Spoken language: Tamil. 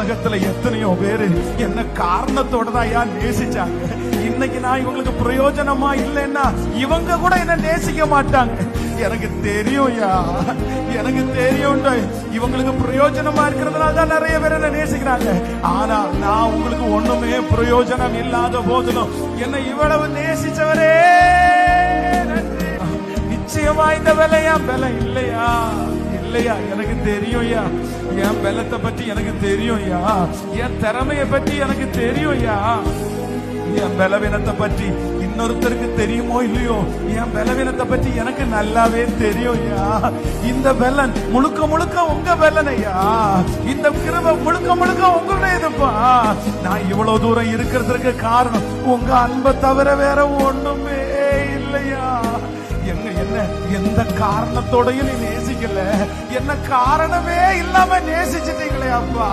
உலகத்துல எத்தனையோ பேரு என்ன காரணத்தோட தான் ஐயா நேசிச்சாங்க. இன்னைக்கு நான் இவங்களுக்கு பிரயோஜனமா இல்லைன்னா இவங்க கூட என்ன நேசிக்க மாட்டாங்க. எனக்கு தெரியும்யா, எனக்கு தெரியும் இவங்களுக்கு பிரயோஜனமா இருக்கிறதுனால தான் நிறைய பேர் என்ன நேசிக்கிறாங்க. ஆனா நான் உங்களுக்கு ஒண்ணுமே பிரயோஜனம் இல்லாத போதிலும் என்னை இவ்வளவு நேசிச்சவரே நிச்சயமா இந்த விலை என் விலை இல்லையா? இல்லையா? எனக்கு தெரியும்யா, என் பலத்தை பற்றி எனக்கு தெரியும்யா, என் திறமையை பற்றி எனக்கு தெரியும்யா. என் பலவீனத்தை பற்றி இன்னொருத்தருக்கு தெரியுமோ இல்லையோ, என் பலவீனத்தை பற்றி எனக்கு நல்லாவே தெரியும்யா. இந்த பலன் முழுக்க முழுக்க உங்க பலனையா, இந்த கிருபை முழுக்க முழுக்க உங்களுடையதுப்பா. நான் இவ்வளவு தூரம் இருக்கிறதுக்கு காரணம் உங்க அன்பை தவிர வேற ஒண்ணுமே இல்லையா. என்ன எந்த காரணத்தோடையும் நீ நேசிக்கல, என்ன காரணமே இல்லாம நேசிச்சிட்டீங்களே அப்பா.